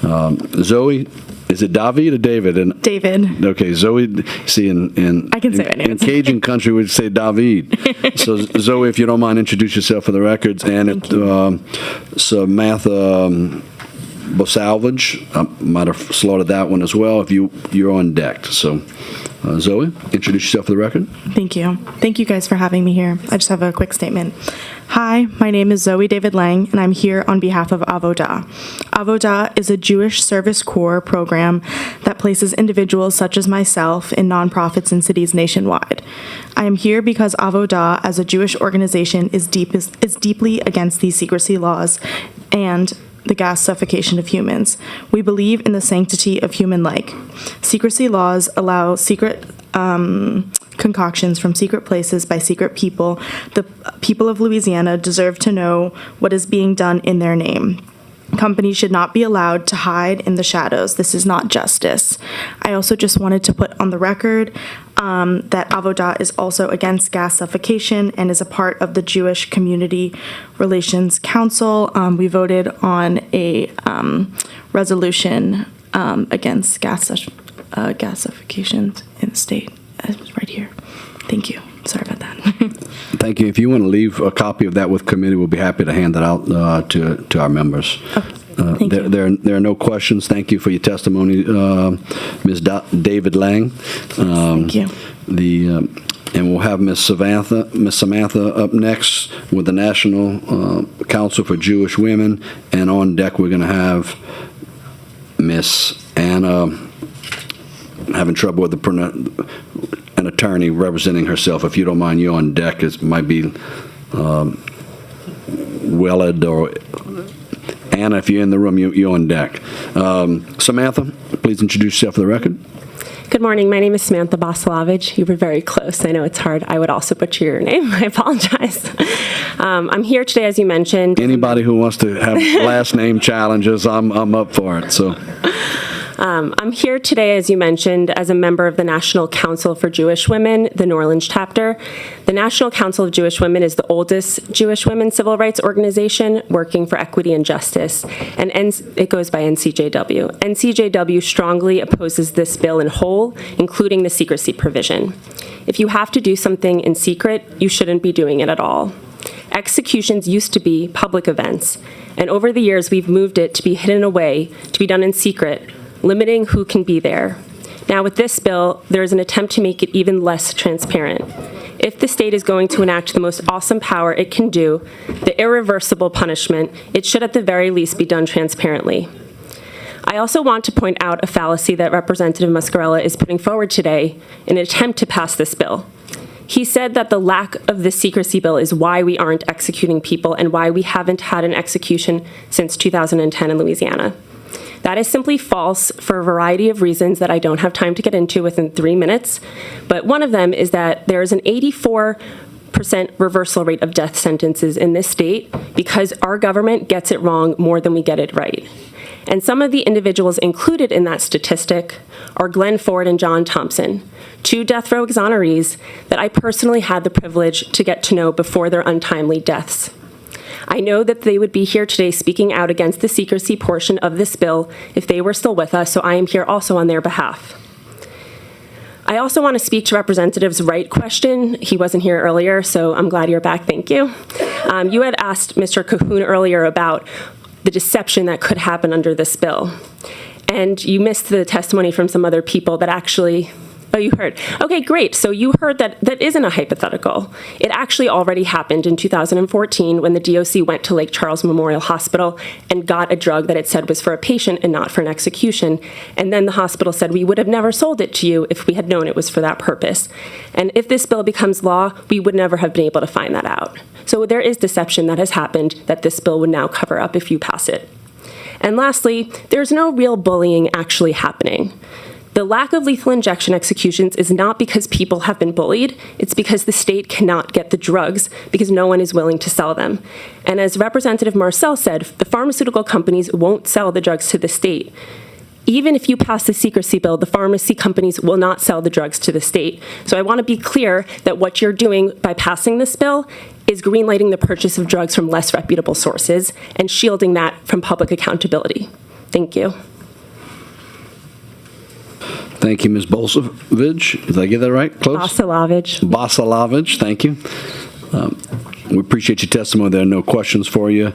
Zoe, is it David or David? And David. okay, Zoe. See, I can say my name. In Cajun country, we'd say David. So, Zoe, if you don't mind, introduce yourself for the records. And Samantha Bosalvage, I might have slaughtered that one as well. If you're on deck. So, Zoe, introduce yourself for the record. Thank you. Thank you guys for having me here. I just have a quick statement. Hi, my name is Zoe David Lang, and I'm here on behalf of Avodah. Avodah is a Jewish Service Corps program that places individuals such as myself in nonprofits in cities nationwide. I am here because Avodah, as a Jewish organization, is deeply against these secrecy laws and the gas suffocation of humans. We believe in the sanctity of human life. Secrecy laws allow secret concoctions from secret places by secret people. The people of Louisiana deserve to know what is being done in their name. Companies should not be allowed to hide in the shadows. This is not justice. I also just wanted to put on the record that Avodah is also against gas suffocation and is a part of the Jewish Community Relations Council. We voted on a resolution against gas suffocation in the state. It's right here. Thank you. Sorry about that. Thank you. If you want to leave a copy of that with committee, we'll be happy to hand that out to our members. Okay. Thank you. There are no questions. Thank you for your testimony, Ms. David Lang. Thank you. And we'll have Ms. Samantha up next with the National Council for Jewish Women. And on deck, we're going to have Ms. Anna. I'm having trouble with an attorney representing herself. If you don't mind, you're on deck. It might be Willard or Anna. If you're in the room, you're on deck. Samantha, please introduce yourself for the record. Good morning. My name is Samantha Bosalavage. You were very close. I know it's hard. I would also butcher your name. I apologize. I'm here today, as you mentioned. Anybody who wants to have last name challenges, I'm up for it. So. I'm here today, as you mentioned, as a member of the National Council for Jewish Women, the New Orleans chapter. The National Council of Jewish Women is the oldest Jewish women's civil rights organization working for equity and justice, and it goes by NCJW. NCJW strongly opposes this bill in whole, including the secrecy provision. If you have to do something in secret, you shouldn't be doing it at all. Executions used to be public events, and over the years we've moved it to be hidden away, to be done in secret, limiting who can be there. Now with this bill, there is an attempt to make it even less transparent. If the state is going to enact the most awesome power it can do, the irreversible punishment, it should at the very least be done transparently. I also want to point out a fallacy that Representative Muscarella is putting forward today in an attempt to pass this bill. He said that the lack of the secrecy bill is why we aren't executing people and why we haven't had an execution since 2010 in Louisiana. That is simply false for a variety of reasons that I don't have time to get into within 3 minutes, but one of them is that there is an 84% reversal rate of death sentences in this state because our government gets it wrong more than we get it right. And some of the individuals included in that statistic are Glenn Ford and John Thompson, 2 death row exonerees that I personally had the privilege to get to know before their untimely deaths. I know that they would be here today speaking out against the secrecy portion of this bill if they were still with us, so I am here also on their behalf. I also want to speak to Representative's right question. He wasn't here earlier, so I'm glad you're back. Thank you. You had asked Mr. Cahoon earlier about the deception that could happen under this bill. And you missed the testimony from some other people that actually... Oh, you heard. Okay, great. So you heard that that isn't a hypothetical. It actually already happened in 2014 when the DOC went to Lake Charles Memorial Hospital and got a drug that it said was for a patient and not for an execution. And then the hospital said, we would have never sold it to you if we had known it was for that purpose. And if this bill becomes law, we would never have been able to find that out. So there is deception that has happened that this bill would now cover up if you pass it. And lastly, there's no real bullying actually happening. The lack of lethal injection executions is not because people have been bullied, it's because the state cannot get the drugs because no one is willing to sell them. And as Representative Marcel said, the pharmaceutical companies won't sell the drugs to the state. Even if you pass the secrecy bill, the pharmacy companies will not sell the drugs to the state. So I want to be clear that what you're doing by passing this bill is greenlighting the purchase of drugs from less reputable sources and shielding that from public accountability. Thank you. Thank you, Ms. Bolsovich. Did I get that right? Close? Basalavage. Basalavich, thank you. We appreciate your testimony. There are no questions for you.